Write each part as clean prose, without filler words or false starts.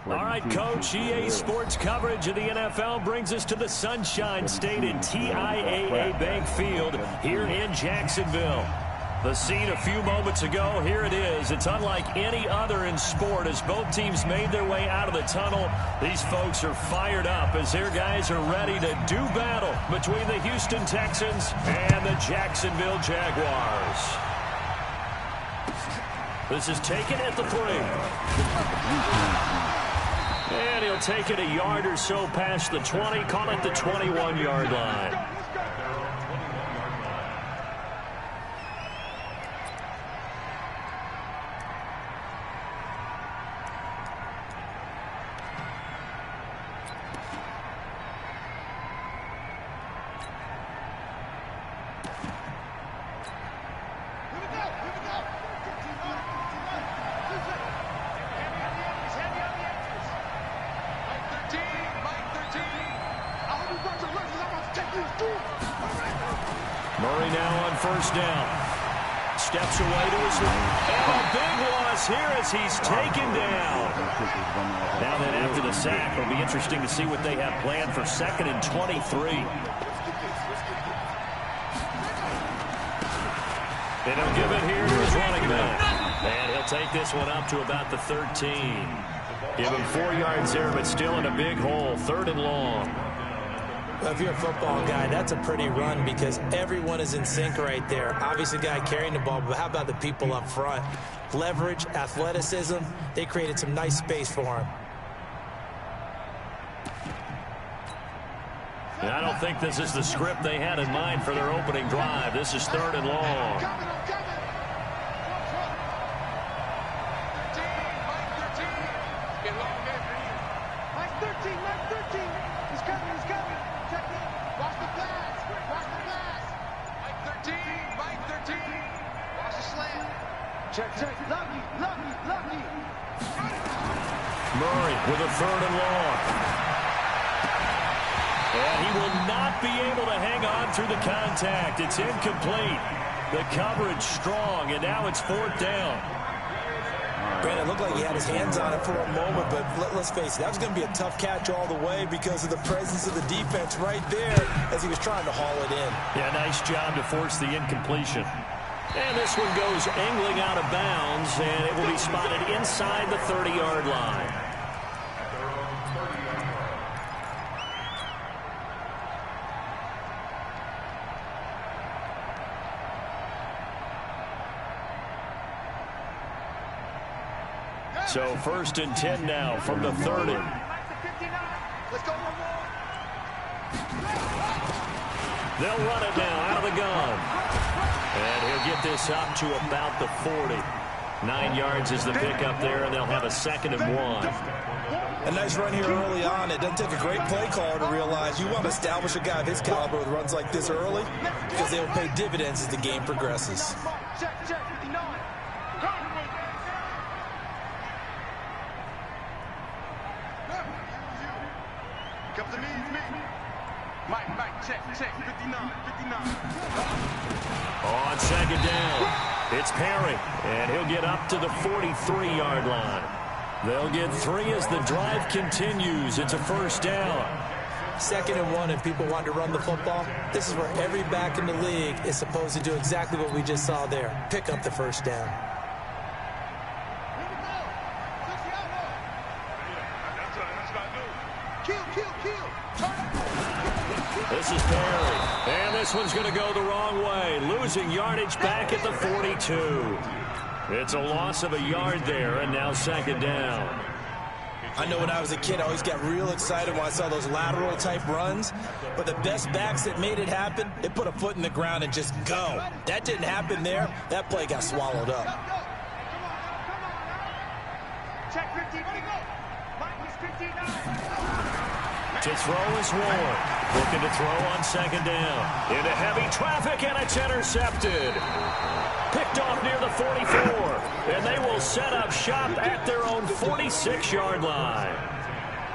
All right, Coach, EA Sports coverage of the NFL brings us to the Sunshine State in TIAA Bank Field here in Jacksonville. The scene a few moments ago, here it is. It's unlike any other in sport as both teams made their way out of the tunnel. These folks are fired up as their guys are ready to do battle between the Houston Texans and the Jacksonville Jaguars. This is taken at the 3. And he'll take it a yard or so past the 20, call it the 21-yard line. Murray now on first down. Steps away to his left. And a big loss here as he's taken down. Now then, after the sack, it'll be interesting to see what they have planned for 2nd and 23. And he'll give it here to his running back. And he'll take this one up to about the 13. Give him 4 yards there, but still in a big hole. 3rd and long. Well, if you're a football guy, that's a pretty run because everyone is in sync right there. Obviously, the guy carrying the ball, but how about the people up front? Leverage, athleticism, they created some nice space for him. And I don't think this is the script they had in mind for their opening drive. This is 3rd and long. Murray with a 3rd and long. And he will not be able to hang on through the contact. It's incomplete. The coverage strong, and now it's 4th down. Brandon, it looked like he had his hands on it for a moment, but let's face it, that was going to be a tough catch all the way because of the presence of the defense right there as he was trying to haul it in. Yeah, nice job to force the incompletion. And this one goes angling out of bounds, and it will be spotted inside the 30-yard line. So 1st and 10 now from the 30. They'll run it now out of the gun. And he'll get this up to about the 40. 9 yards is the pickup there, and they'll have a 2nd and 1. A nice run here early on. It doesn't take a great play caller to realize you want to establish a guy of his caliber with runs like this early because they will pay dividends as the game progresses. On 2nd down, it's Perry, and he'll get up to the 43-yard line. They'll get 3 as the drive continues. It's a 1st down. 2nd and 1, if people want to run the football, this is where every back in the league is supposed to do exactly what we just saw there. Pick up the 1st down. This is Perry, and this one's going to go the wrong way, losing yardage back at the 42. It's a loss of a yard there, and now 2nd down. I know when I was a kid, I always got real excited when I saw those lateral-type runs, but the best backs that made it happen, they put a foot in the ground and just go. That didn't happen there. That play got swallowed up. Check 15. To throw is Ward. Looking to throw on 2nd down. Into heavy traffic, and it's intercepted. Picked off near the 44. And they will set up shop at their own 46-yard line.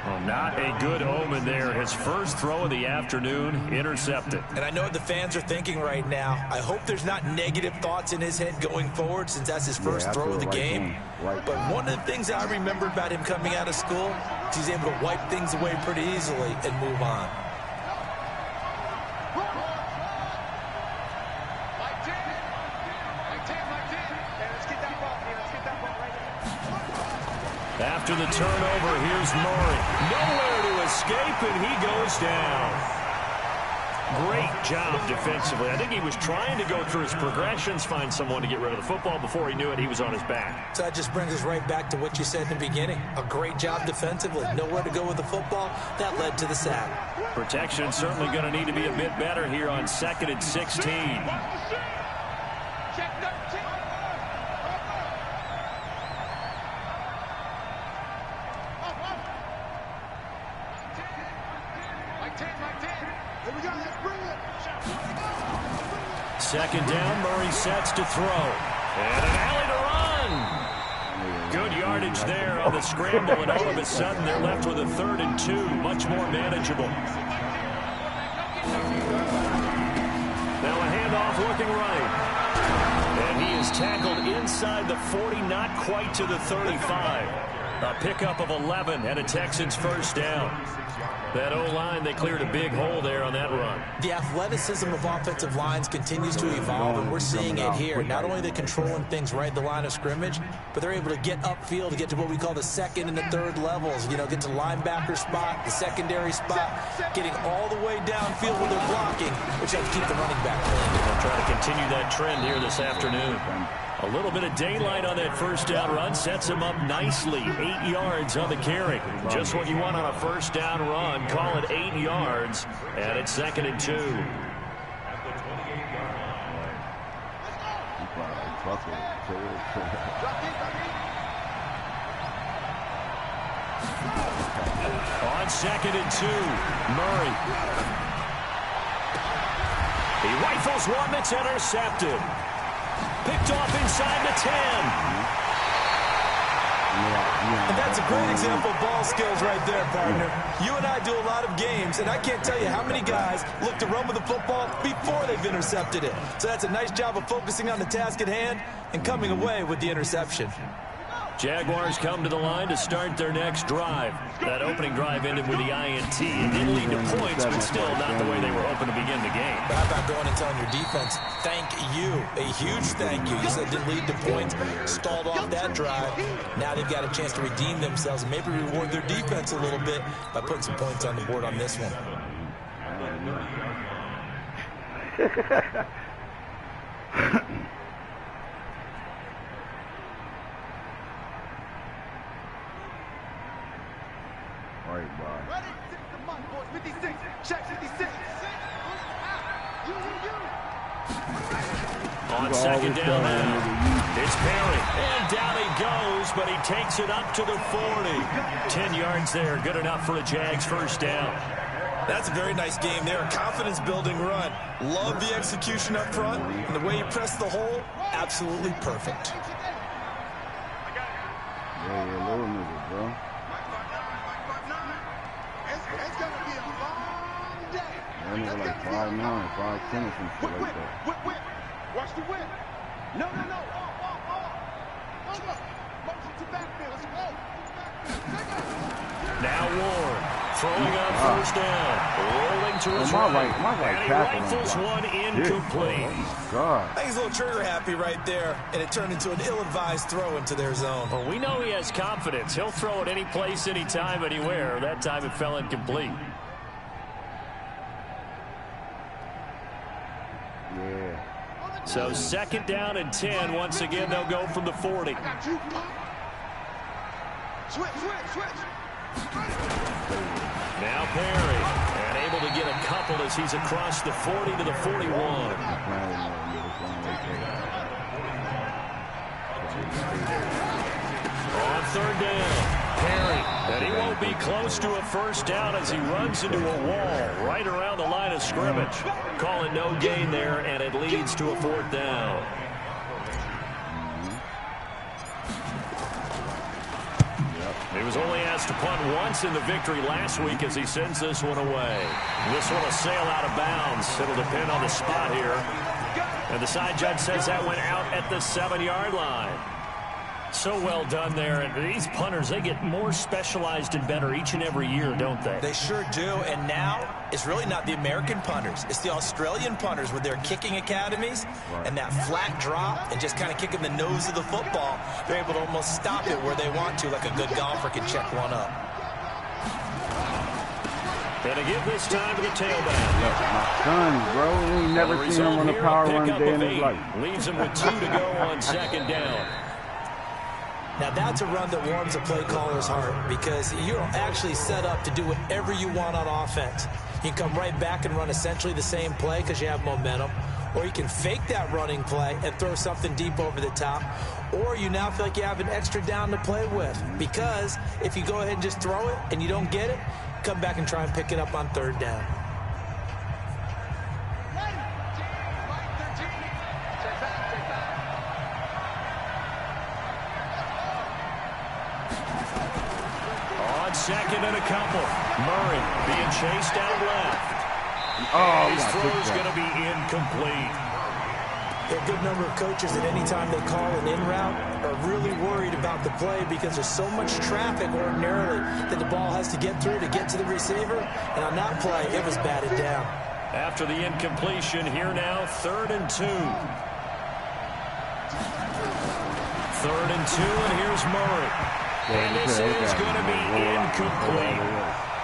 Well, not a good omen there. His first throw of the afternoon intercepted. And I know what the fans are thinking right now. I hope there's not negative thoughts in his head going forward since that's his first throw of the game. But one of the things I remember about him coming out of school is he's able to wipe things away pretty easily and move on. After the turnover, here's Murray. Nowhere to escape, and he goes down. Great job defensively. I think he was trying to go through his progressions, find someone to get rid of the football. Before he knew it, he was on his back. So that just brings us right back to what you said in the beginning. A great job defensively. Nowhere to go with the football. That led to the sack. Protection certainly going to need to be a bit better here on 2nd and 16. Second down, Murray sets to throw. And an alley to run. Good yardage there on the scramble, and all of a sudden they're left with a 3rd and 2. Much more manageable. Now a handoff looking right. And he is tackled inside the 40, not quite to the 35. A pickup of 11 and a Texans first down. That O-line, they cleared a big hole there on that run. The athleticism of offensive lines continues to evolve, and we're seeing it here. Not only are they controlling things right at the line of scrimmage, but they're able to get upfield to get to what we call the 2nd and the 3rd levels. You know, get to the linebacker spot, the secondary spot, getting all the way downfield when they're blocking, which helps keep the running back clean. They'll try to continue that trend here this afternoon. A little bit of daylight on that first down run sets him up nicely. 8 yards on the carry. Just what you want on a first down run. Call it 8 yards, and it's 2nd and 2. On 2nd and 2, Murray. He rifles one that's intercepted. Picked off inside the 10. And that's a great example of ball skills right there, partner. You and I do a lot of games, and I can't tell you how many guys look to run with the football before they've intercepted it. So that's a nice job of focusing on the task at hand and coming away with the interception. Jaguars come to the line to start their next drive. That opening drive ended with the INT. It didn't lead to points, but still not the way they were hoping to begin the game. But how about going and telling your defense, thank you, a huge thank you. You said it didn't lead to points, stalled off that drive. Now they've got a chance to redeem themselves and maybe reward their defense a little bit by putting some points on the board on this one. Ready? 6 to month, boys. 56. Check 56. On 2nd down now, it's Perry. And down he goes, but he takes it up to the 40. 10 yards there, good enough for a Jags first down. That's a very nice game there. A confidence-building run. Love the execution up front. And the way you press the hole, absolutely perfect. Yeah, little nigga, bro. It's going to be a long day. That nigga like 5'9", 5'10", or some shit like that. Whip. Watch the whip. No. Motion to backfield. Let's go. Now Ward throwing on first down. Rolling to his right. And he rifles one incomplete. God. I think he's a little trigger happy right there, and it turned into an ill-advised throw into their zone. Well, we know he has confidence. He'll throw it any place, anytime, anywhere. That time it fell incomplete. Yeah. So 2nd down and 10. Once again, they'll go from the 40. Switch. Now Perry, and able to get a couple as he's across the 40 to the 41. On 3rd down, Perry, and he won't be close to a first down as he runs into a wall right around the line of scrimmage. Call it no gain there, and it leads to a 4th down. He was only asked to punt once in the victory last week as he sends this one away. This one will sail out of bounds. It'll depend on the spot here. And the side judge says that went out at the 7-yard line. So well done there. And these punters, they get more specialized and better each and every year, don't they? They sure do. And now it's really not the American punters. It's the Australian punters with their kicking academies and that flat drop and just kind of kicking the nose of the football. They're able to almost stop it where they want to, like a good golfer can check one up. And to give this time to the tailback. My son, bro, we never seen him on a power run day in his life. Leaves him with 2 to go on 2nd down. Now, that's a run that warms a play caller's heart because you're actually set up to do whatever you want on offense. You can come right back and run essentially the same play because you have momentum, or you can fake that running play and throw something deep over the top, or you now feel like you have an extra down to play with because if you go ahead and just throw it and you don't get it, come back and try and pick it up on 3rd down. Second and a couple. Murray being chased out left. Oh, his throw's going to be incomplete. There are a good number of coaches that any time they call an in route are really worried about the play because there's so much traffic ordinarily that the ball has to get through to get to the receiver. And on that play, it was batted down. After the incompletion, here now, 3rd and 2. 3rd and 2, and here's Murray. And this is going to be incomplete.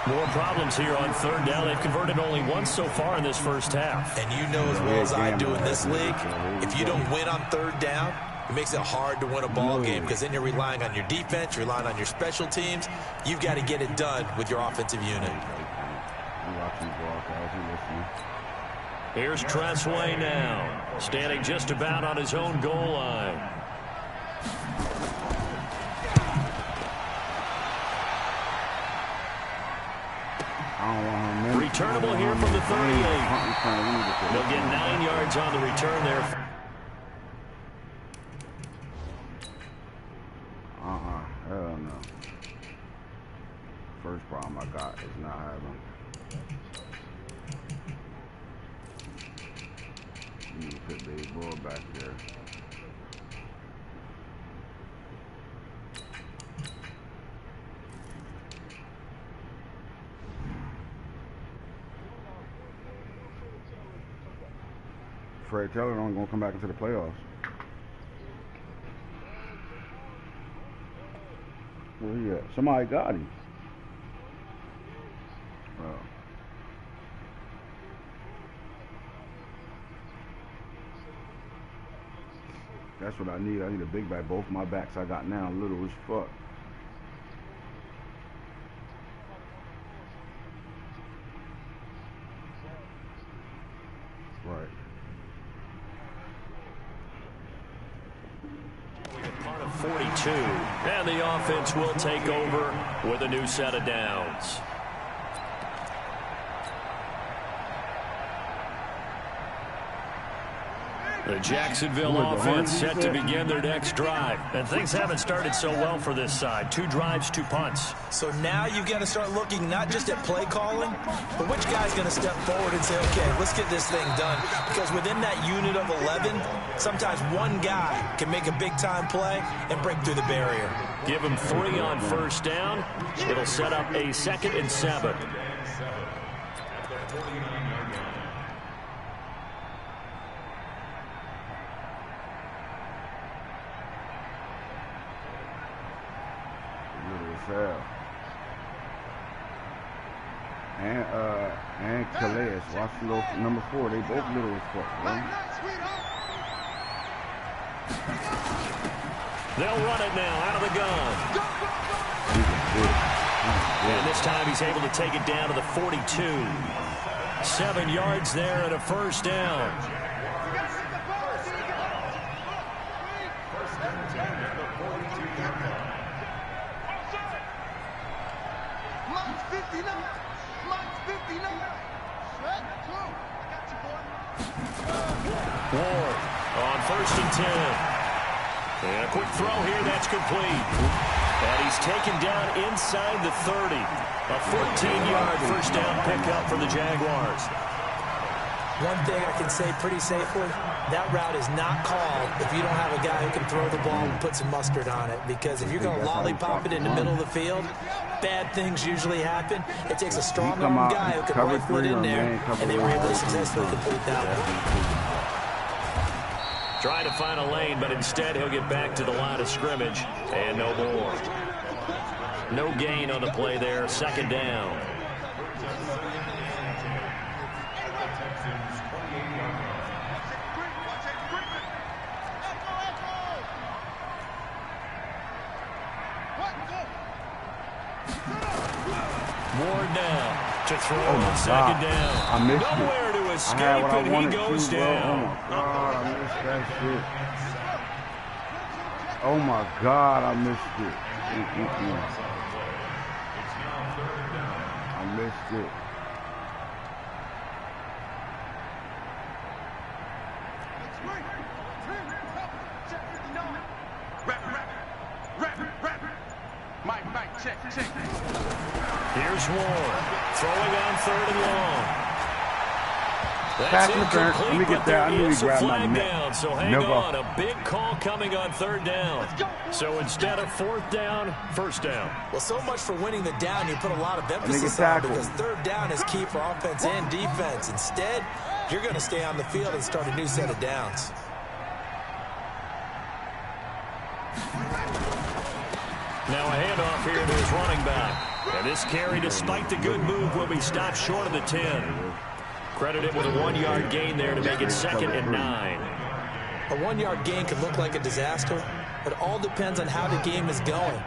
More problems here on 3rd down. They've converted only once so far in this first half. And you know as well as I do in this league, if you don't win on 3rd down, it makes it hard to win a ball game because then you're relying on your defense, you're relying on your special teams. You've got to get it done with your offensive unit. Here's Tressway now, standing just about on his own goal line. Returnable here from the 38. They'll get 9 yards on the return there. Hell no. First problem I got is not having. You need to put Baby Bull back there. Fred Taylor don't gonna come back into the playoffs. Where he at? Somebody got him. Oh. That's what I need. I need a big back. Both my backs I got now little as fuck. Right. 42, and the offense will take over with a new set of downs. The Jacksonville offense set to begin their next drive. And things haven't started so well for this side. 2 drives, 2 punts. So now you've got to start looking not just at play calling, but which guy's going to step forward and say, okay, let's get this thing done. Because within that unit of 11, sometimes one guy can make a big-time play and break through the barrier. Give him 3 on 1st down. It'll set up a 2nd and 7. And Calais, watch little number 4. They both little as fuck, right? They'll run it now out of the gun. And this time he's able to take it down to the 42. 7 yards there and a 1st down. Ward on 1st and 10. And a quick throw here, that's complete. And he's taken down inside the 30. A 14-yard first down pickup for the Jaguars. One thing I can say pretty safely, that route is not called if you don't have a guy who can throw the ball and put some mustard on it. Because if you're going to lollipop it in the middle of the field, bad things usually happen. It takes a strong-armed guy who can rifle it in there, and they were able to successfully complete that one. Trying to find a lane, but instead he'll get back to the line of scrimmage, and no more. No gain on the play there, second down. Ward now to throw on second down. I missed Nowhere to escape, and he goes down. Oh, my God, I missed that shit. Oh, my God, I missed it. I missed it. Mike, check. Here's Ward, throwing on third and long. That's incomplete, let me get that. I knew he grabbed my neck. Down, so hang on, a big call coming on third down. So instead of fourth down, first down. Well, so much for winning the down, you put a lot of emphasis on, because third down is key for offense and defense. Instead, you're going to stay on the field and start a new set of downs. Now a handoff here to his running back. And this carry, despite the good move, will be stopped short of the 10. Credited with a 1-yard gain there to make it 2nd and 9. A 1-yard gain can look like a disaster, but it all depends on how the game is going.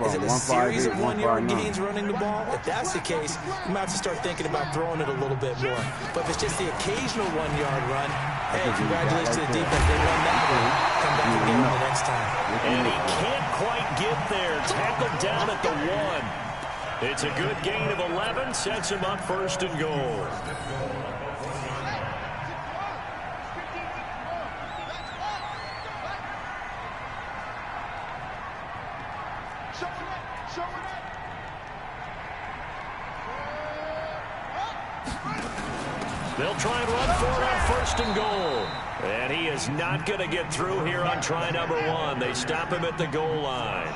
Is it a series of 1-yard gains running the ball? If that's the case, you might have to start thinking about throwing it a little bit more. But if it's just the occasional 1-yard run, hey, congratulations to the defense. They won that one. Come back and get one the next time. And he can't quite get there. Tackled down at the 1. It's a good gain of 11, sets him up first and goal. They'll try and run for it on first and goal. And he is not going to get through here on try number 1. They stop him at the goal line.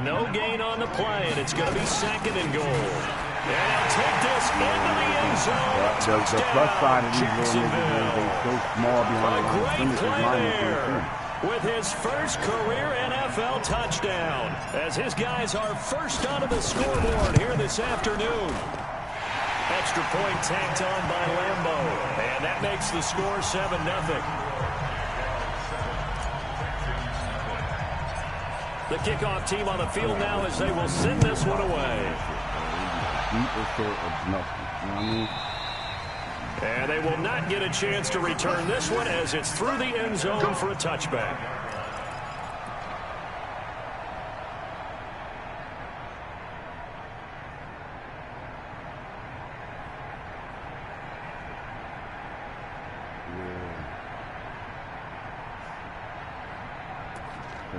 No gain on the play, and it's going to be 2nd and goal. And he'll take this into the end zone. The plus side of these little niggas is so small behind the line. Great play there with his first career NFL touchdown, as his guys are first onto the scoreboard here this afternoon. Extra point tacked on by Lambo, and that makes the score 7-0. The kickoff team on the field now as they will send this one away. And they will not get a chance to return this one as it's through the end zone for a touchback.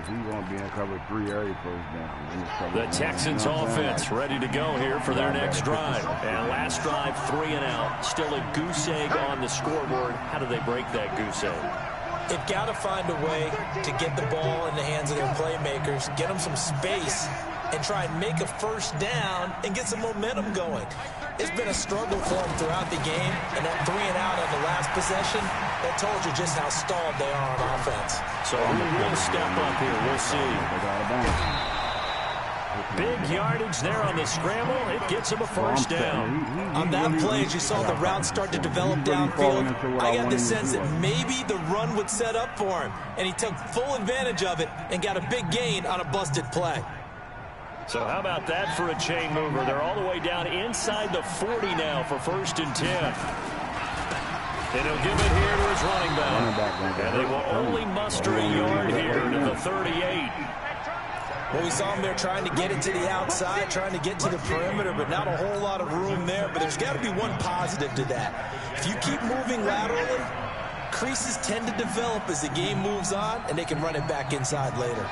He's going to be in cover 3 area first down. The Texans offense ready to go here for their next drive. And last drive, 3 and out. Still a goose egg on the scoreboard. How do they break that goose egg? They've got to find a way to get the ball in the hands of their playmakers, get them some space, and try and make a first down and get some momentum going. It's been a struggle for them throughout the game, and that 3 and out on the last possession, that told you just how stalled they are on offense. So who will step up here? We'll see. Big yardage there on the scramble. It gets him a first down. On that play, as you saw the route start to develop downfield, I got the sense that maybe the run would set up for him, and he took full advantage of it and got a big gain on a busted play. So how about that for a chain mover? They're all the way down inside the 40 now for 1st and 10. And he'll give it here to his running back. And they will only muster a yard here to the 38. Well, we saw him there trying to get it to the outside, trying to get to the perimeter, but not a whole lot of room there. But there's got to be one positive to that. If you keep moving laterally, creases tend to develop as the game moves on, and they can run it back inside later.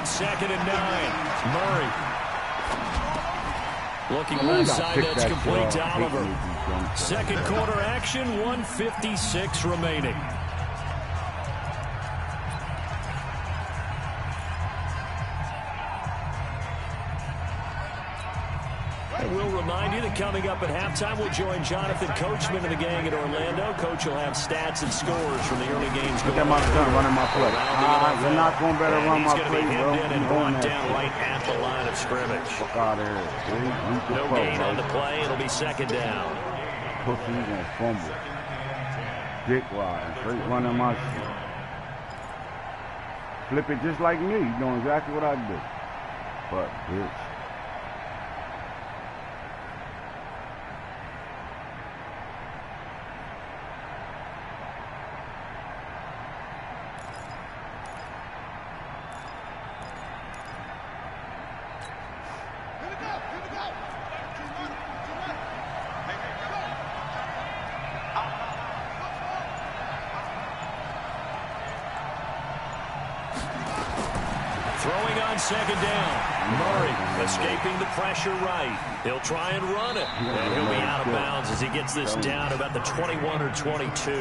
2nd and 9. Murray. Looking left side, that's complete to Oliver. Second quarter action, 1:56 remaining. And we'll remind you that coming up at halftime, we'll join Jonathan Coachman and the gang at Orlando. Coach will have stats and scores from the early games going on. Look at my son running my play. You're not going to better run my play, bro. He's going to be hemmed in and brought down right at the line of scrimmage. Fuck out of here. No gain on the play. It'll be 2nd down. Pussy, he's going to fumble. Dick riding. Straight running my shit. Flip it just like me. He's doing exactly what I do. But, bitch. Throwing on 2nd down. Murray escaping the pressure right. He'll try and run it. And he'll be out of bounds as he gets this down about the 21 or 22.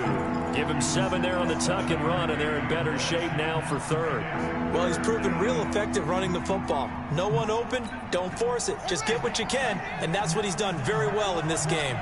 Give him 7 there on the tuck and run, and they're in better shape now for 3rd. Well, he's proven real effective running the football. No one open, don't force it. Just get what you can, and that's what he's done very well in this game.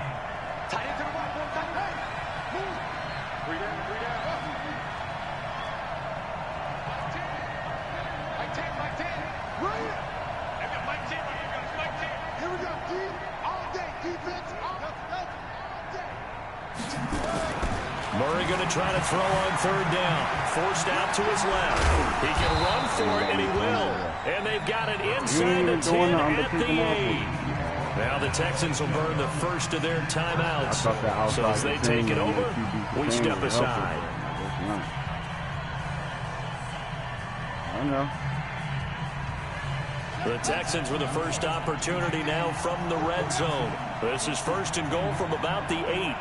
Murray going to try to throw on 3rd down. Forced out to his left. He can run for it, and he will. And they've got it inside the 10 at the 8. Now the Texans will burn the first of their timeouts. So as they take it over, we step aside. I know. The Texans with the first opportunity now from the red zone. This is 1st and goal from about the 8.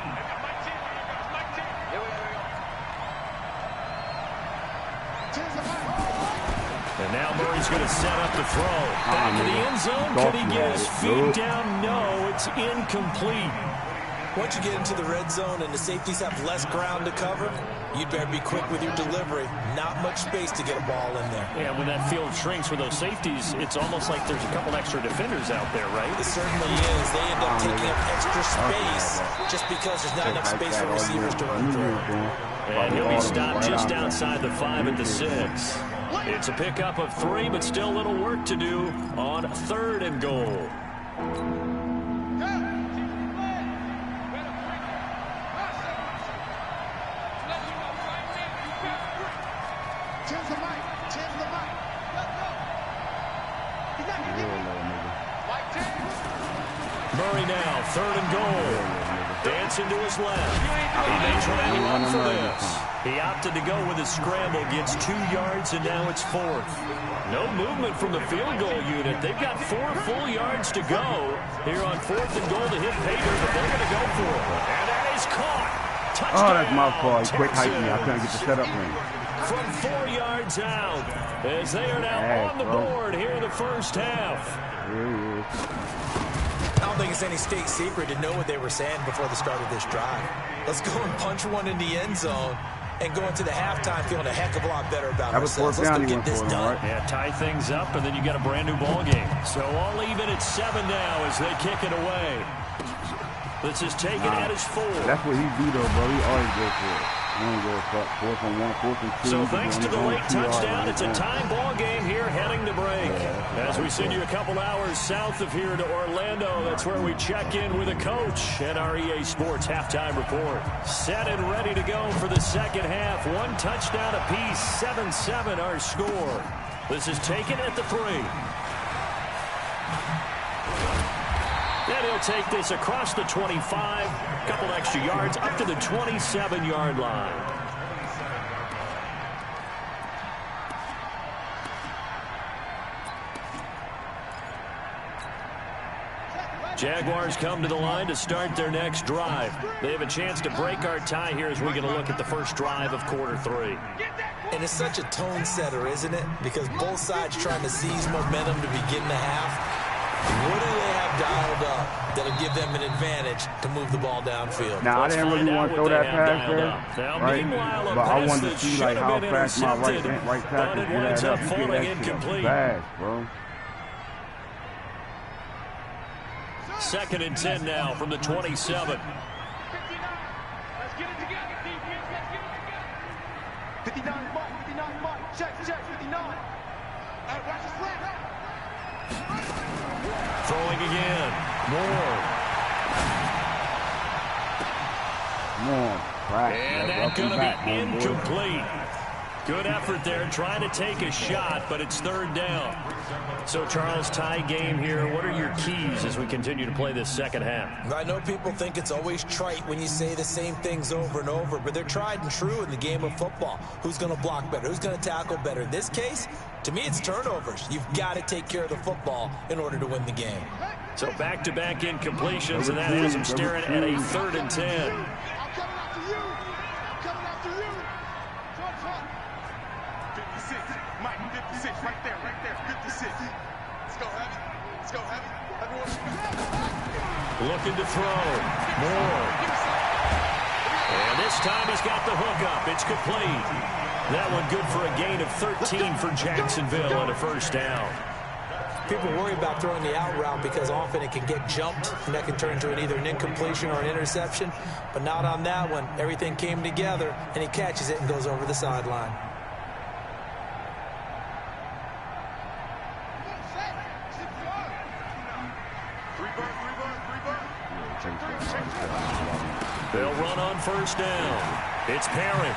And now Murray's going to set up the throw. Back to the end zone. Could he get his feet down? No, it's incomplete. Once you get into the red zone and the safeties have less ground to cover, you'd better be quick with your delivery. Not much space to get a ball in there. Yeah, when that field shrinks with those safeties, it's almost like there's a couple extra defenders out there, right? It certainly is. They end up taking up extra space just because there's not enough space for receivers to run through. And he'll be stopped just outside the 5 at the 6. It's a pickup of 3, but still a little work to do on 3rd and goal. Murray now, 3rd and goal. Dancing to his left. He may try and run for this. He opted to go with a scramble, gets 2 yards, and now it's 4th. No movement from the field goal unit. They've got 4 full yards to go here on 4th and goal to hit Pater, but they're going to go for it. And that is caught. Touchdown. Oh, that's my fault. He quick hyped me. I couldn't get the setup ring. From 4 yards out, as they are now on the board here in the first half. Here he is. I don't think it's any state secret to know what they were saying before the start of this drive. Let's go and punch one in the end zone and go into the halftime feeling a heck of a lot better about ourselves. Let's go get this done. Yeah, tie things up, and then you got a brand new ball game. So all even at 7 now as they kick it away. This is taken at his 4. That's what he do, though, bro. He always go for it. He don't go for 4th and 1, 4th and 2. So thanks to the late touchdown, it's a tie ball game here heading to break. As we send you a couple hours south of here to Orlando, that's where we check in with a coach and our EA Sports halftime report. Set and ready to go for the second half. 1 touchdown apiece, 7-7 our score. This is taken at the 3. And he'll take this across the 25, a couple extra yards up to the 27-yard line. Jaguars come to the line to start their next drive. They have a chance to break our tie here as we're going to look at the first drive of quarter 3. And it's such a tone setter, isn't it? Because both sides trying to seize momentum to begin the half. What do they have dialed up that'll give them an advantage to move the ball downfield? Now, I didn't really want to throw that pass there, right? But I wanted to see like how fast my right tackle get that up. You get that shit fast, bro. 2nd and 10 now from the 27. 59 mark, check, 59. Throwing again. More. And that's going to be incomplete. Good effort there, trying to take a shot, but it's 3rd down. So, Charles, tie game here. What are your keys as we continue to play this second half? I know people think it's always trite when you say the same things over and over, but they're tried and true in the game of football. Who's going to block better? Who's going to tackle better? In this case, to me, it's turnovers. You've got to take care of the football in order to win the game. So back-to-back incompletions, and that has them staring at a 3rd and 10. 56, right there, 56. Let's go, heavy. Everyone. Looking to throw. More. And this time he's got the hook up. It's complete. That one good for a gain of 13 for Jacksonville and a 1st down. People worry about throwing the out route because often it can get jumped, and that can turn into either an incompletion or an interception. But not on that one. Everything came together, and he catches it and goes over the sideline. They'll run on 1st down. It's Perry.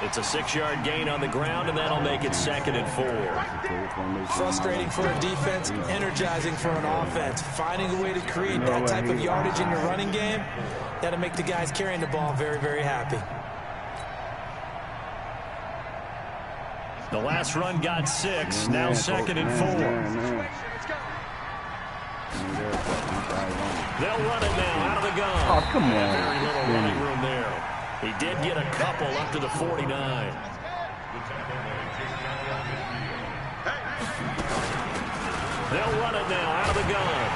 It's a 6-yard gain on the ground, and that'll make it 2nd and 4. Frustrating for a defense, energizing for an offense. Finding a way to create that type of yardage in your running game, that'll make the guys carrying the ball very, very happy. The last run got 6. Now 2nd and 4. They'll run it now out of the gun. Oh, come on. Very little running room there. He did get a couple up to the 49. They'll run it now out of the gun.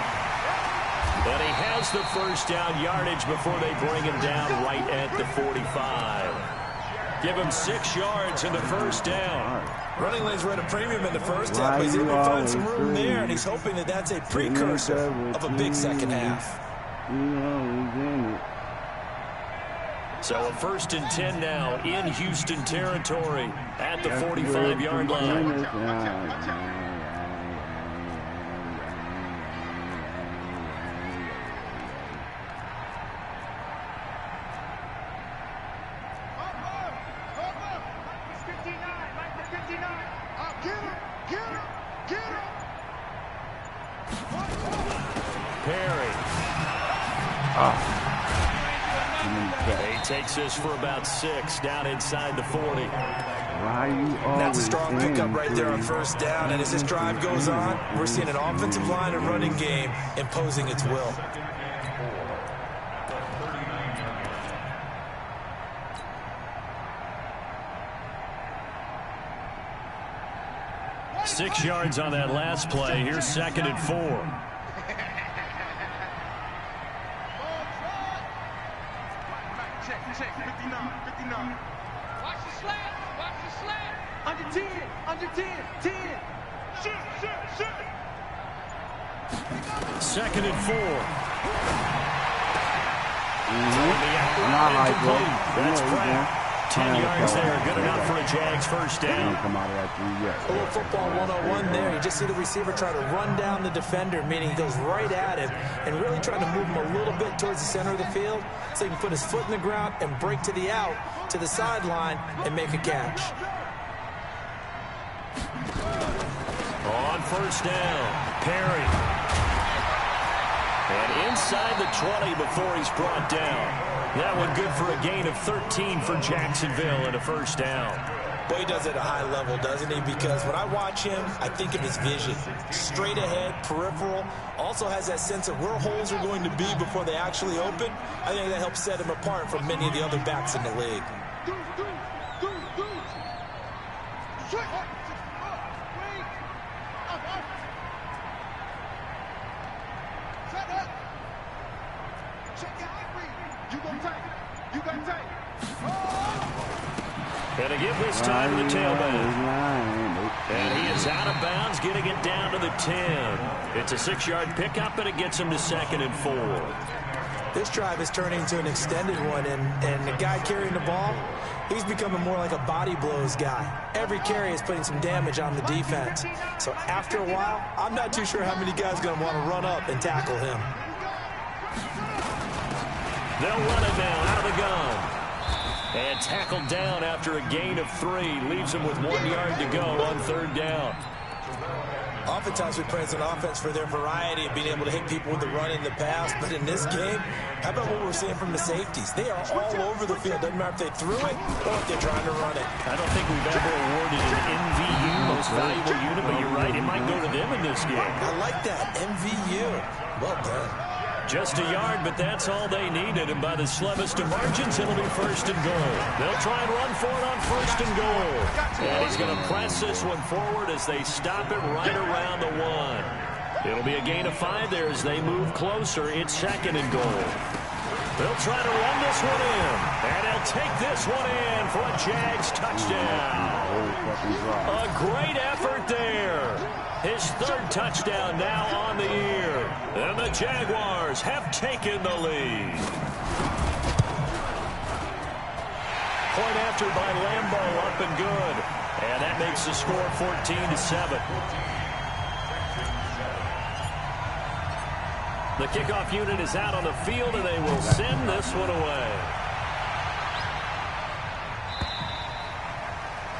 And he has the 1st down yardage before they bring him down right at the 45. Give him 6 yards in the 1st down. Running lanes were at a premium in the 1st half, but he's able to find some room there, and he's hoping that that's a precursor of a big 2nd half. So a 1st and 10 now in Houston territory at the 45-yard line. Perry. He takes this for about 6 down inside the 40. That's a strong pickup right there on 1st down, and as this drive goes on, we're seeing an offensive line and running game imposing its will. Six yards on that last play. Here's 2nd and 4. Check, 59. Watch the slant. Under 10, 10. Shoot. 2nd and 4. That's Pratt. 10 yards there. Good enough for a Jags 1st down. A little football 101 there. You just see the receiver try to run down the defender, meaning he goes right at him and really trying to move him a little bit towards the center of the field so he can put his foot in the ground and break to the out, to the sideline, and make a catch. On 1st down, Perry. And inside the 20 before he's brought down. That one good for a gain of 13 for Jacksonville and a 1st down. Boy, he does it at a high level, doesn't he? Because when I watch him, I think of his vision. Straight ahead, peripheral. Also has that sense of where holes are going to be before they actually open. I think that helps set him apart from many of the other backs in the league. Gonna give this time to the tailback. And he is out of bounds, getting it down to the 10. It's a 6-yard pickup, and it gets him to 2nd and 4. This drive is turning into an extended one, and the guy carrying the ball, he's becoming more like a body blows guy. Every carry is putting some damage on the defense. So after a while, I'm not too sure how many guys are going to want to run up and tackle him. They'll run it now out of the gun. And tackled down after a gain of 3. Leaves him with 1 yard to go on 3rd down. Oftentimes we praise an offense for their variety of being able to hit people with the run in the pass. But in this game, how about what we're seeing from the safeties? They are all over the field. Doesn't matter if they threw it or if they're trying to run it. I don't think we've ever awarded an MVU, most valuable unit, but you're right. It might go to them in this game. I like that. MVU. Well done. Just a yard, but that's all they needed. And by the slimmest of margins, it'll be 1st and goal. They'll try and run for it on 1st and goal. And he's going to press this one forward as they stop it right around the 1. It'll be a gain of 5 there as they move closer. It's 2nd and goal. They'll try to run this one in. And they'll take this one in for a Jags touchdown. A great effort there. His 3rd touchdown now on the year. And the Jaguars have taken the lead. Point after by Lambeau, up and good. And that makes the score 14-7. The kickoff unit is out on the field, and they will send this one away.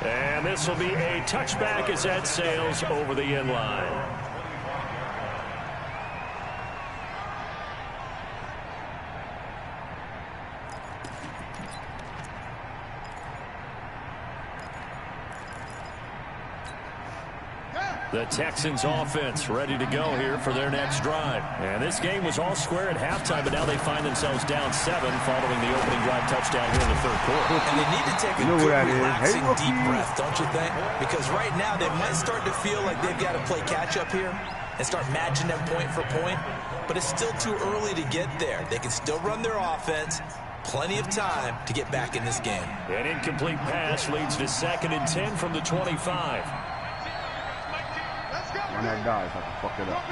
And this will be a touchback as that sails over the end line. The Texans offense ready to go here for their next drive. And this game was all square at halftime, but now they find themselves down 7 following the opening drive touchdown here in the 3rd quarter. And they need to take a good, relaxing, deep breath, don't you think? Because right now they might start to feel like they've got to play catch-up here and start matching them point for point. But it's still too early to get there. They can still run their offense. Plenty of time to get back in this game. An incomplete pass leads to 2nd and 10 from the 25. When that dies, I can fuck it up.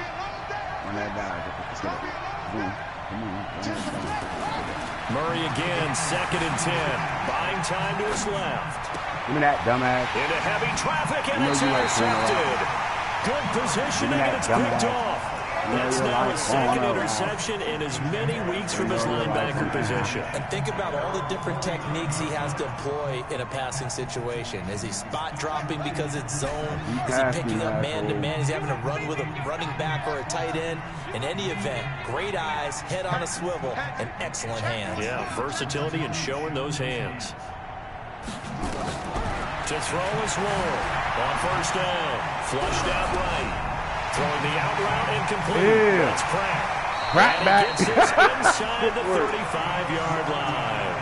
When that dies, I can fuck it up. Boom. Come on. Murray again, 2nd and 10. Buying time to his left. Give me that, dumbass. Into heavy traffic, and it's intercepted. Good positioning, and it's picked off. That's now his 2nd interception in as many weeks from his linebacker position. And think about all the different techniques he has to employ in a passing situation. Is he spot dropping because it's zone? Is he picking up man-to-man? Is he having to run with a running back or a tight end? In any event, great eyes, head on a swivel, and excellent hands. Yeah, versatility and showing those hands. To throw is Ward. On 1st down, flushed out right. Throwing the out route incomplete. That's Pratt. Back. Gets this inside the 35-yard line.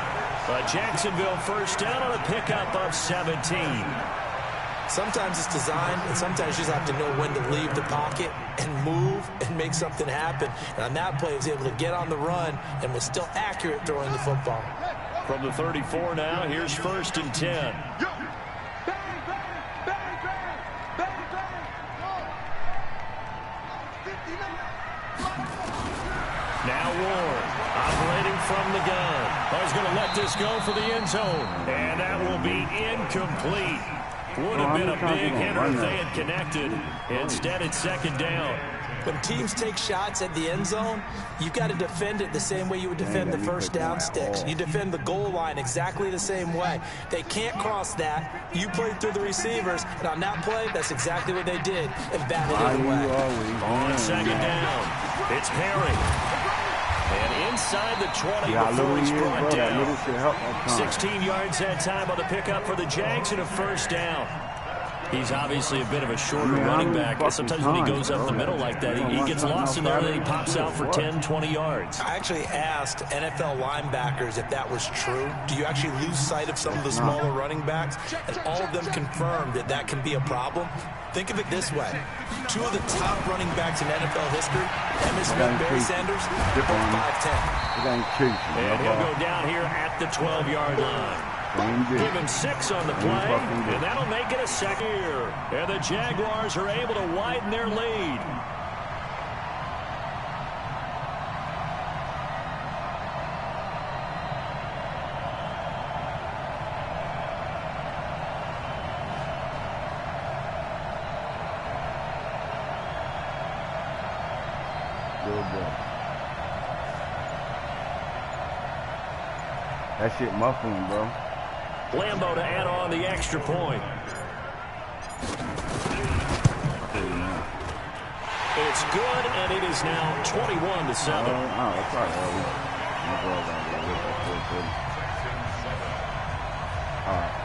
A Jacksonville 1st down on a pickup of 17. Sometimes it's designed, and sometimes you just have to know when to leave the pocket and move and make something happen. And on that play, he was able to get on the run and was still accurate throwing the football. From the 34 now, here's 1st and 10. Now Ward, operating from the gun. He's going to let this go for the end zone. And that will be incomplete. Would have been a big hitter if they had connected. Instead, it's 2nd down. When teams take shots at the end zone, you've got to defend it the same way you would defend the 1st down sticks. You defend the goal line exactly the same way. They can't cross that. You played through the receivers, and on that play, that's exactly what they did, and batted it away. On 2nd down, it's Perry. And inside the 20 before he's brought down. 16 yards that time on the pickup for the Jags and a first down. He's obviously a bit of a shorter running back. Sometimes when he goes up the middle like that, he gets lost in there and then he pops out for 10, 20 yards. I actually asked NFL linebackers if that was true. Do you actually lose sight of some of the smaller running backs? And all of them confirmed that that can be a problem. Think of it this way. Two of the top running backs in NFL history, Emmitt Smith, Barry Sanders, both 5'10". And he'll go down here at the 12-yard line. Give him 6 on the play, and that'll make it a second year. And the Jaguars are able to widen their lead. That shit muffling, bro. Lambo to add on the extra point. It's good, and it is now 21-7. That's right, all right.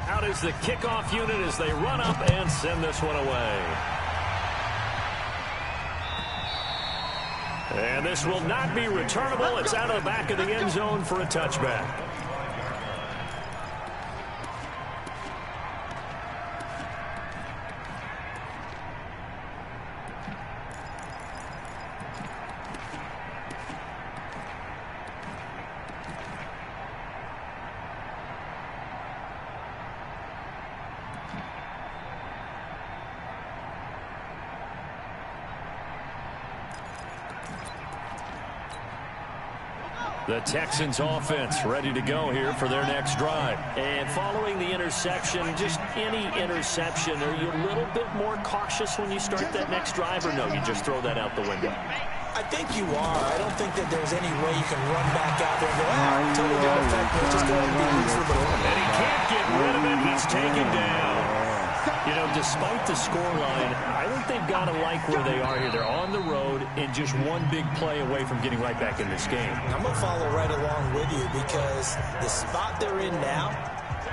Out is the kickoff unit as they run up and send this one away. And this will not be returnable. It's out of the back of the end zone for a touchback. The Texans offense ready to go here for their next drive. And following the interception, just any interception, are you a little bit more cautious when you start that next drive, or no, you just throw that out the window? I think you are. I don't think that there's any way you can run back out there and go, totally didn't affect me. Just go ahead and be loose for the And he can't get rid of it. He's taken down. You know, despite the scoreline, I think they've got to like where they are here. They're on the road and just one big play away from getting right back in this game. I'm going to follow right along with you because the spot they're in now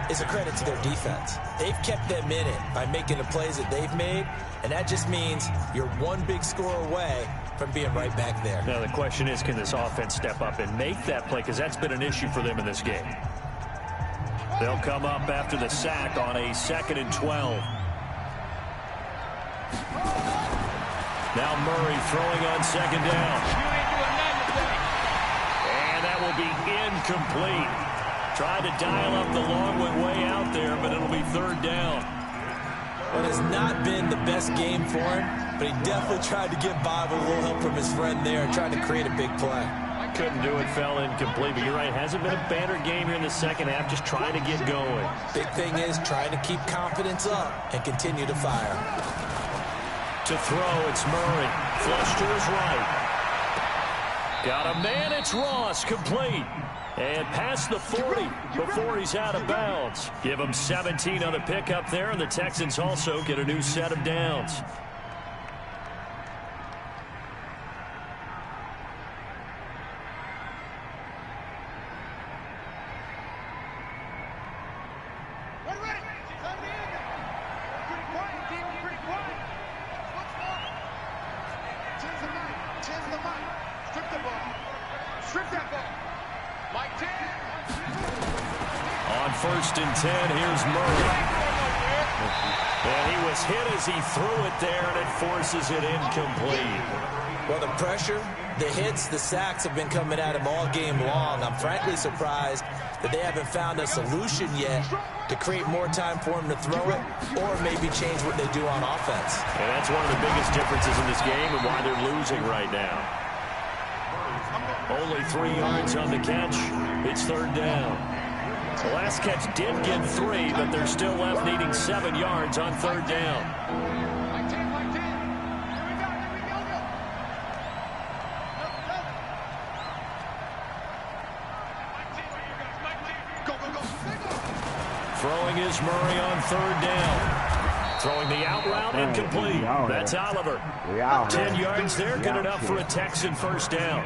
is a credit to their defense. They've kept them in it by making the plays that they've made, and that just means you're one big score away from being right back there. Now, the question is, can this offense step up and make that play? Because that's been an issue for them in this game. They'll come up after the sack on a 2nd and 12. Now Murray throwing on 2nd down. And that will be incomplete. Tried to dial up the long one way out there, but it'll be 3rd down. Well, it has not been the best game for him, but he definitely tried to get by with a little help from his friend there and trying to create a big play. Couldn't do it, fell incomplete, but you're right, hasn't been a banner game here in the second half, just trying to get going. Big thing is trying to keep confidence up and continue to fire. To throw, it's Murray. Flush to his right. Got a man, it's Ross, complete. And past the 40 before he's out of bounds. Give him 17 on the pickup there, and the Texans also get a new set of downs. On 1st and 10, here's Murray. And he was hit as he threw it there, and it forces it incomplete. Well, the pressure, the hits, the sacks have been coming at him all game long. I'm frankly surprised that they haven't found a solution yet to create more time for him to throw it or maybe change what they do on offense. And that's one of the biggest differences in this game and why they're losing right now. Only 3 yards on the catch. It's 3rd down. The last catch did get 3, but they're still left needing 7 yards on 3rd down. Throwing is Murray on 3rd down. Throwing the out route, incomplete. That's Oliver. 10 yards there, good enough for a Texan first down.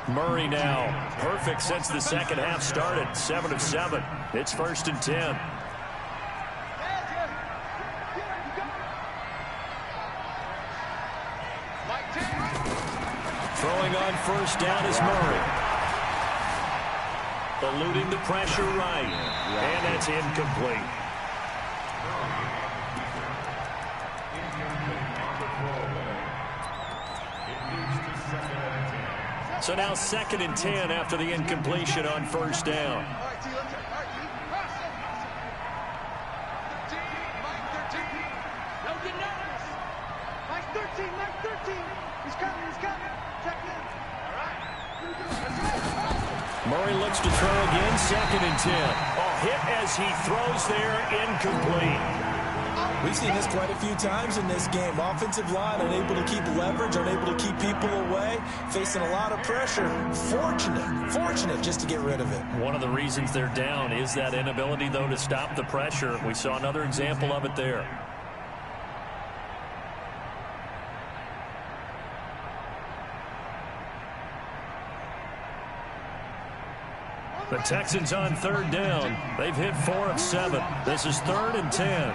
Murray now, perfect since the second half started, 7 of 7. It's 1st and 10. Throwing on 1st down is Murray. Eluding the pressure right, and that's incomplete. So now 2nd and 10 after the incompletion on 1st down. Murray looks to throw again, 2nd and 10. Hit as he throws there, incomplete. We've seen this quite a few times in this game. Offensive line unable to keep leverage, unable to keep people away, facing a lot of pressure. Fortunate just to get rid of it. One of the reasons they're down is that inability, though, to stop the pressure. We saw another example of it there. The Texans on 3rd down. They've hit 4 of 7. This is 3rd and 10.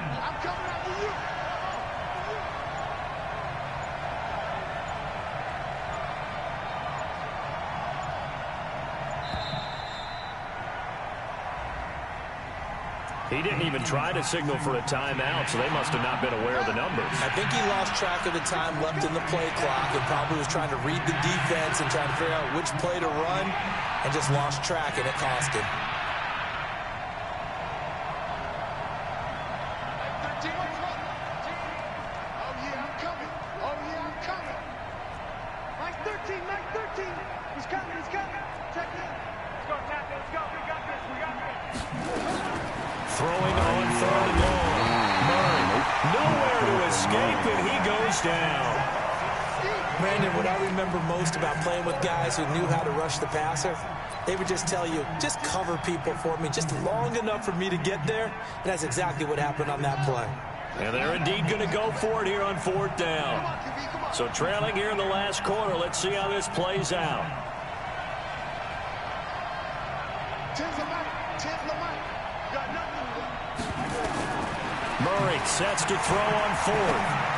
He didn't even try to signal for a timeout, so they must have not been aware of the numbers. I think he lost track of the time left in the play clock and probably was trying to read the defense and trying to figure out which play to run and just lost track, and it cost him. Throwing on 3rd and long. Murray, nowhere to escape, and he goes down. Brandon, what I remember most about playing with guys who knew how to rush the passer, they would just tell you, just cover people for me, just long enough for me to get there. And that's exactly what happened on that play. And they're indeed going to go for it here on 4th down. So trailing here in the last quarter, let's see how this plays out. Murray sets to throw on 4th.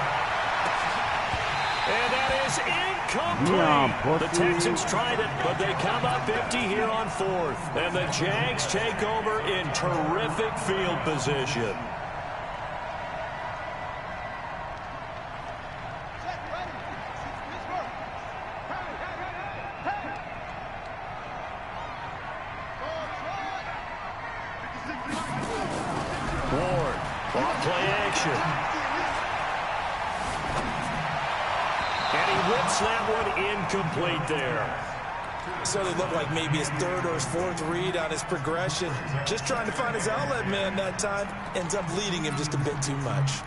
And that is incomplete. The Texans tried it, but they come up empty here on 4th. And the Jags take over in terrific field position. Ward, off play action. And he whips that one incomplete there. So it looked like maybe his 3rd or his 4th read on his progression. Just trying to find his outlet man that time. Ends up leading him just a bit too much.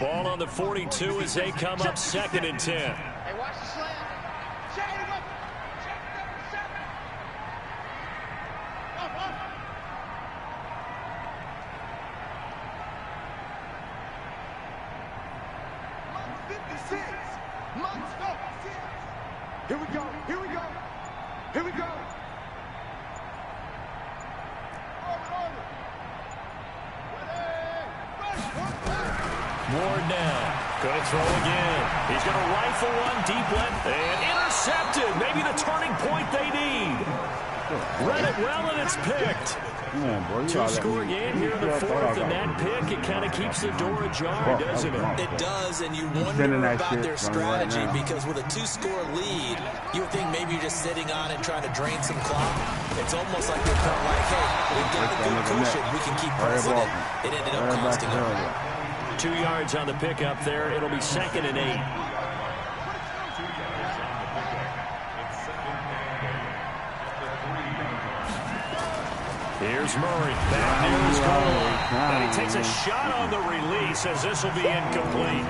Ball on the 42 as they come up 2nd and 10. Hey, watch the slam. Check him up. Check him up. Up. 56. Here we go. Here we go. Here we go. Ward now. Going to throw again. He's going to rifle one deep left and intercepted. Maybe the turning point they need. Read it well, and it's picked. Two-score game here in the 4th, and that pick, it kind of keeps the door ajar, doesn't it? It does, and you wonder about their strategy because with a 2-score lead, you would think maybe you're just sitting on it trying to drain some clock. It's almost like they felt like, hey, we've got a good cushion. We can keep pressing it. It ended up costing them. 2 yards on the pickup there. It'll be 2nd and 8. Here's Murray, back near his goal line. And he takes a shot on the release as this will be incomplete.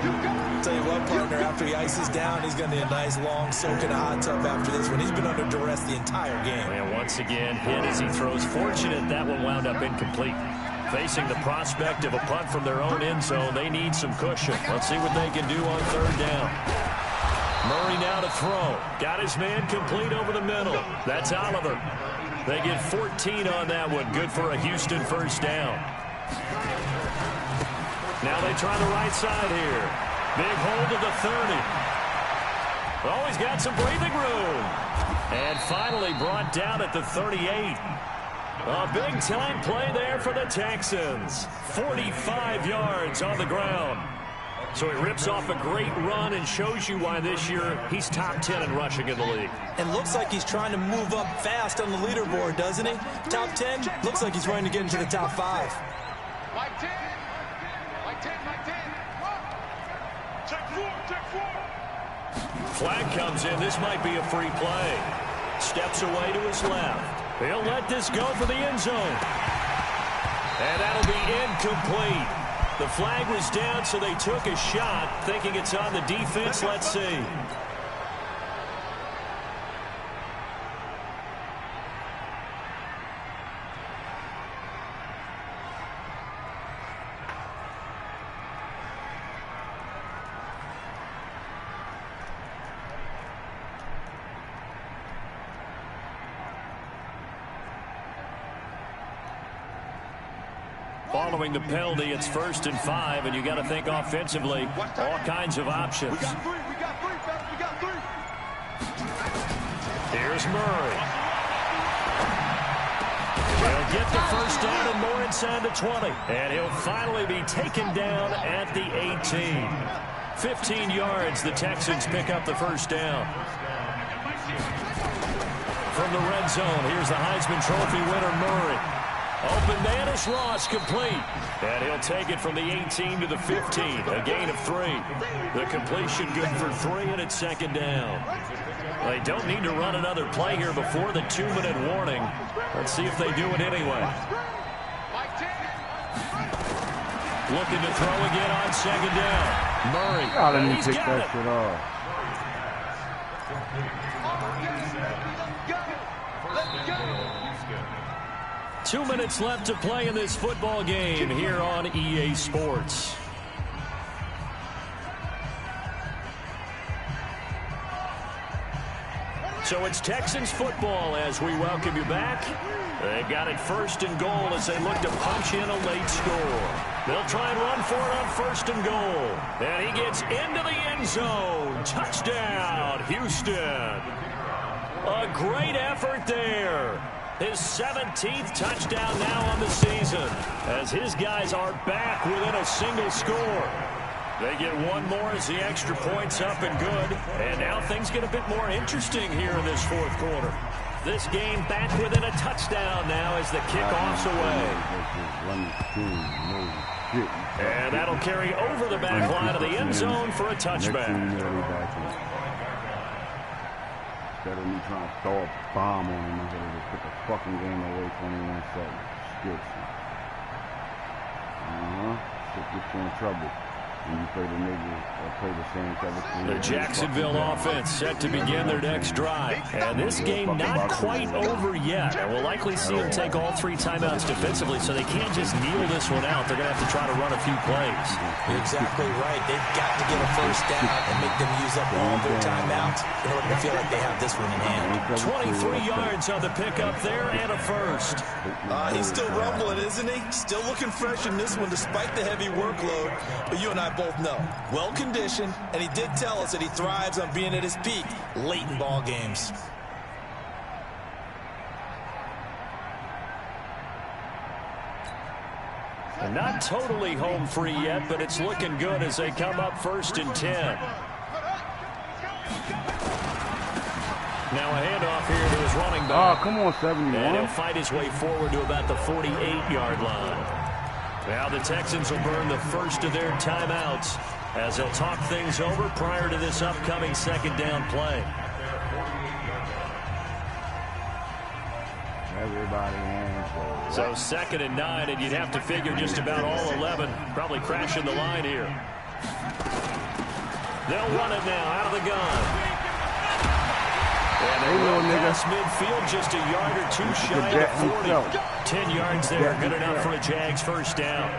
Tell you what, partner, after he ices down, he's going to need a nice long soak in a hot tub after this one. He's been under duress the entire game. And once again, hit as he throws. Fortunate that one wound up incomplete. Facing the prospect of a punt from their own end zone, they need some cushion. Let's see what they can do on third down. Murray now to throw. Got his man complete over the middle. That's Oliver. They get 14 on that one. Good for a Houston first down. Now they try the right side here. Big hold of the 30. Oh, he's got some breathing room. And finally brought down at the 38. A big-time play there for the Texans. 45 yards on the ground. So he rips off a great run and shows you why this year he's top 10 in rushing in the league. And looks like he's trying to move up fast on the leaderboard, doesn't he? Top 10, looks like he's trying to get into the top 5. Like 10. Like 10, like 10. Check 4, check 4. Flag comes in. This might be a free play. Steps away to his left. He'll let this go for the end zone. And that'll be incomplete. The flag was down, so they took a shot, thinking it's on the defense. Let's see. Following the penalty, it's 1st and 5, and you got to think offensively, all kinds of options. We got 3, we got 3, fellas, we got 3. Here's Murray. He'll get the first down and more inside the 20. And he'll finally be taken down at the 18. 15 yards, the Texans pick up the first down. From the red zone, here's the Heisman Trophy winner, Murray. Open man is lost, complete. And he'll take it from the 18 to the 15, a gain of 3. The completion good for 3, and it's 2nd down. They don't need to run another play here before the 2-minute warning. Let's see if they do it anyway. Looking to throw again on 2nd down. Murray. Let me take that shit off. Let's go. 2 minutes left to play in this football game here on EA Sports. So it's Texans football as we welcome you back. They've got it 1st and goal as they look to punch in a late score. They'll try and run for it on 1st and goal. And he gets into the end zone. Touchdown, Houston. A great effort there. His 17th touchdown now on the season as his guys are back within a single score. They get one more as the extra point's up and good. And now things get a bit more interesting here in this 4th quarter. This game back within a touchdown now as the kickoff's away. And that'll carry over the back line of the end zone for a touchback. Instead of me trying to throw a bomb on him, I'm going to put the fucking game away 21 seconds. Skills. Shit gets you in trouble. When you play the niggas or play the same type of The Jacksonville offense set to begin their next drive. And this game not quite over yet. And we'll likely see them take all 3 timeouts defensively, so they can't just kneel this one out. They're going to have to try to run a few plays. You're exactly right. They've got to get a first down and make them use up all their timeouts in order to feel like they have this one in hand. 23 yards on the pickup there and a first. He's still rumbling, isn't he? Still looking fresh in this one despite the heavy workload. But you and I both know, well-conditioned, and he did tell us that he thrives on being at his peak late in ball games. And not totally home free yet, but it's looking good as they come up 1st and 10. Now a handoff here to his running back. Oh, come on, 71. And he'll fight his way forward to about the 48-yard line. Now the Texans will burn the first of their timeouts as they'll talk things over prior to this upcoming 2nd down play. Everybody hands So 2nd and 9, and you'd have to figure just about all 11 probably crashing the line here. They'll run it now out of the gun. And they run past midfield just a yard or two shy of 40. 10 yards there, good enough for a Jags first down.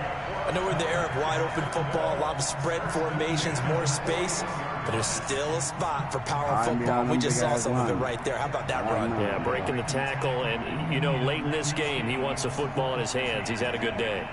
I know we're in the era of wide-open football, a lot of spread formations, more space, but there's still a spot for power football. We just saw some of it right there. How about that run? Yeah, breaking the tackle, and, you know, late in this game, he wants the football in his hands. He's had a good day.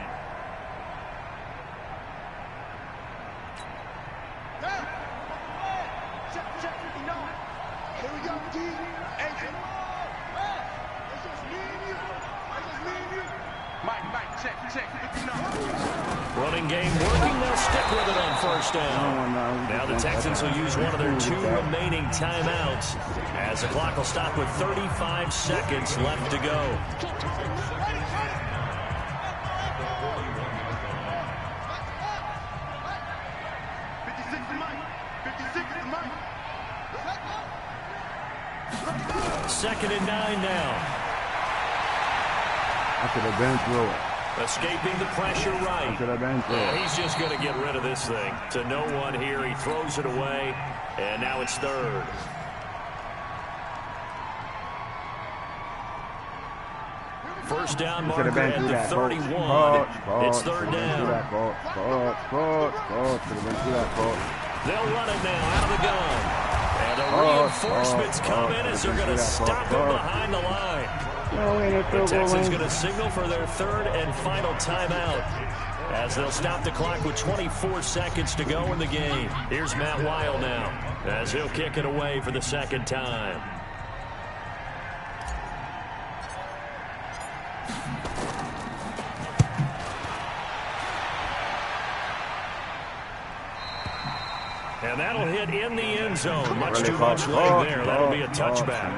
Running game working. They'll stick with it on first down. Now the Texans will use one of their 2 remaining timeouts as the clock will stop with 35 seconds left to go. Second and 9 now. I could have been through it. Escaping the pressure right. He's just going to get rid of this thing. To no one here. He throws it away, and now it's 3rd. First down marker at the 31. It's 3rd down. They'll run it now out of the gun. And the reinforcements come in as they're going to stop him behind the line. The Texans going to signal for their 3rd and final timeout as they'll stop the clock with 24 seconds to go in the game. Here's Matt Weil now as he'll kick it away for the 2nd time. And that'll hit in the end zone. Much too much leg there. That'll be a touchback.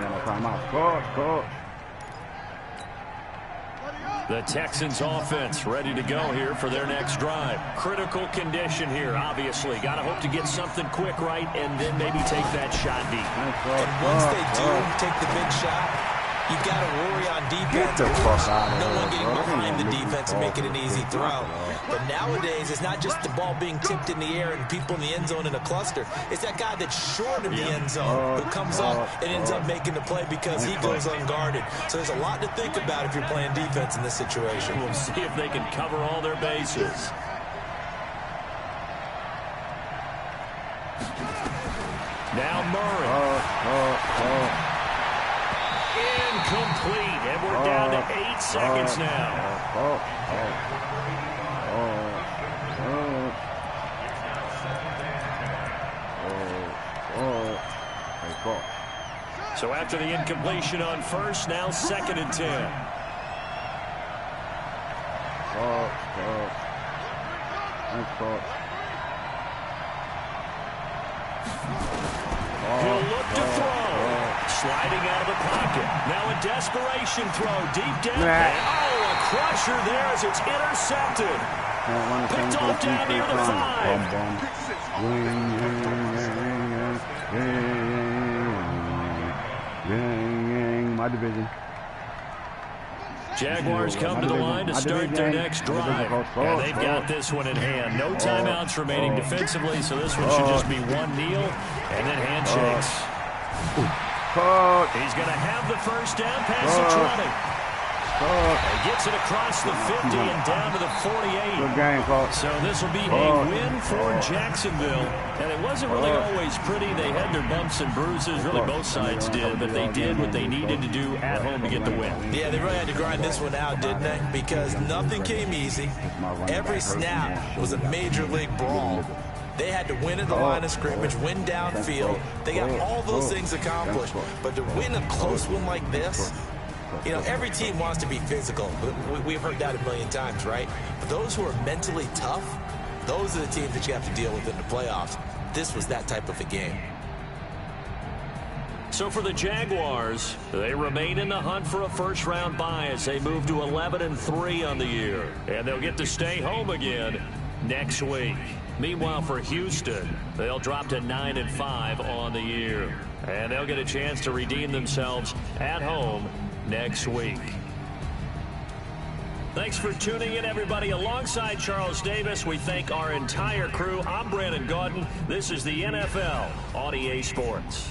The Texans offense ready to go here for their next drive. Critical condition here, obviously. Got to hope to get something quick right and then maybe take that shot deep. And once they do take the big shot, you got to worry on defense. No one getting behind the defense and making an easy throw. But nowadays, it's not just the ball being tipped in the air and people in the end zone in a cluster. It's that guy that's short of the end zone who comes up and ends up making the play because he goes unguarded. So there's a lot to think about if you're playing defense in this situation. We'll see if they can cover all their bases. Now Murray. Incomplete, and we're down to 8 seconds now. So after the incompletion on first, now 2nd and 10. He'll look to throw. Sliding out of the pocket. Now a desperation throw deep down. Oh, a crusher there as it's intercepted. Picked off down near the 5. My division. Jaguars come to the line to start their next drive. And they've got this one in hand. No timeouts remaining defensively, so this one should just be one kneel and then handshakes. He's going to have the first down pass of 20. He gets it across the 50 and down to the 48. So this will be a win for Jacksonville. And it wasn't really always pretty. They had their bumps and bruises. Really both sides did. But they did what they needed to do at home to get the win. Yeah, they really had to grind this one out, didn't they? Because nothing came easy. Every snap was a major league brawl. They had to win at the line of scrimmage, win downfield. They got all those things accomplished. But to win a close one like this, you know, every team wants to be physical. We've heard that a million times, right? But those who are mentally tough, those are the teams that you have to deal with in the playoffs. This was that type of a game. So for the Jaguars, they remain in the hunt for a first-round bye as they move to 11-3 on the year. And they'll get to stay home again next week. Meanwhile, for Houston, they'll drop to 9-5 on the year. And they'll get a chance to redeem themselves at home next week. Thanks for tuning in, everybody. Alongside Charles Davis, we thank our entire crew. I'm Brandon Gaudin. This is the NFL on EA Sports.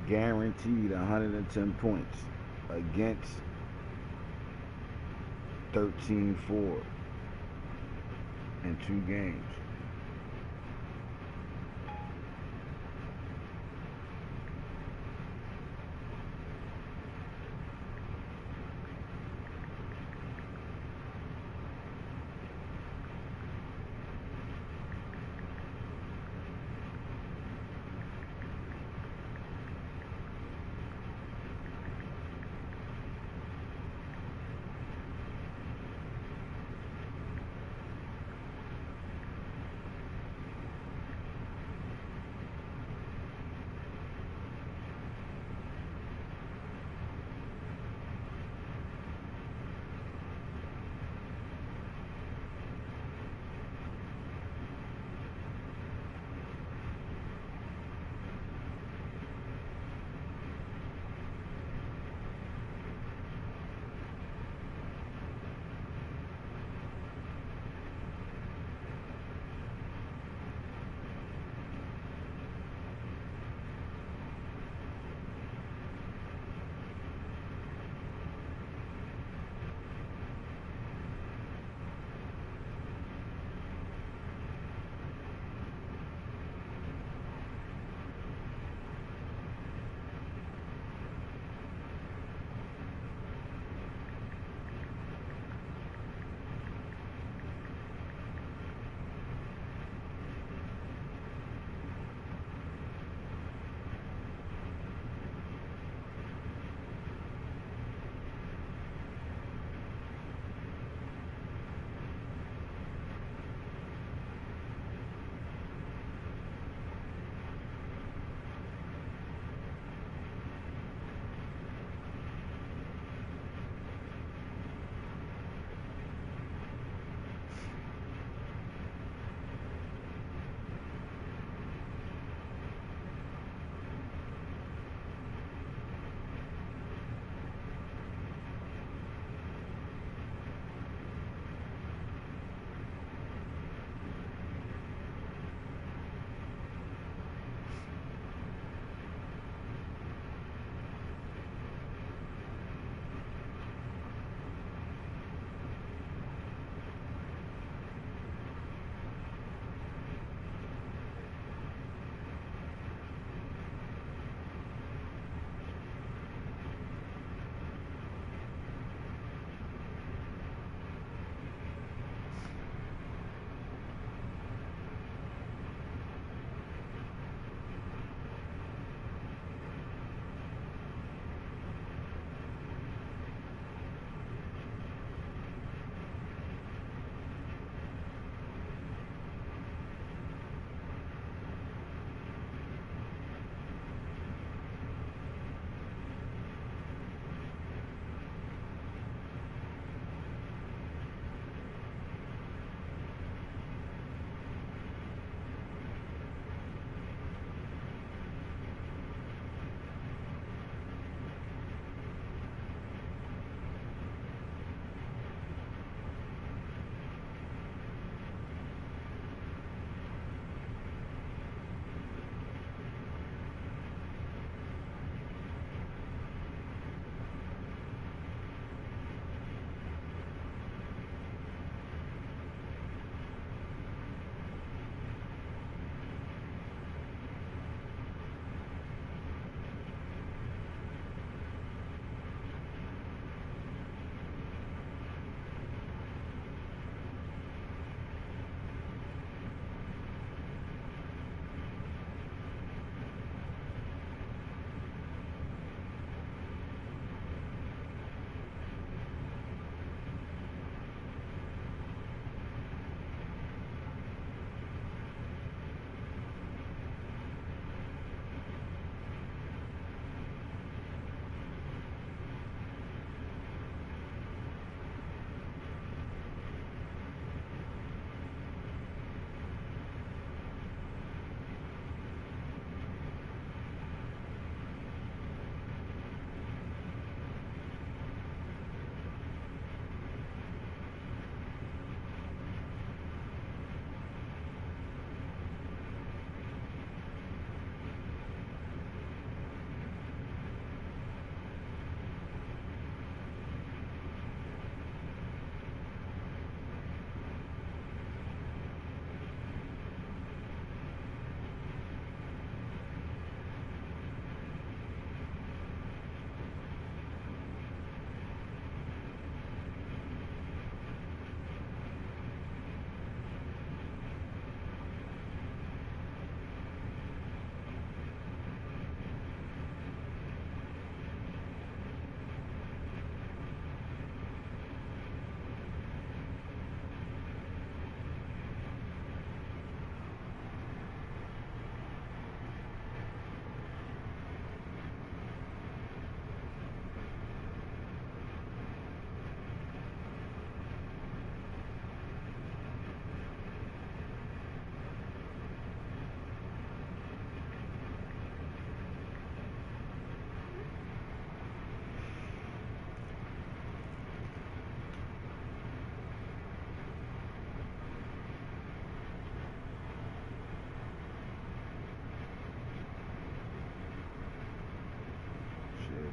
Guaranteed 110 points against 13-4 in 2 games.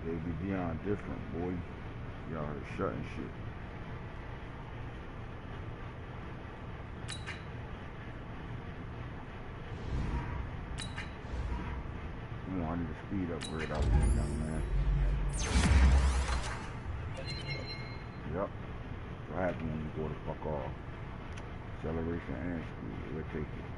Baby Dion different, boy. Y'all are shutting shit. I need a speed upgrade out there, young man. Yep. What happens when you go the fuck off? Acceleration and speed. We'll take it.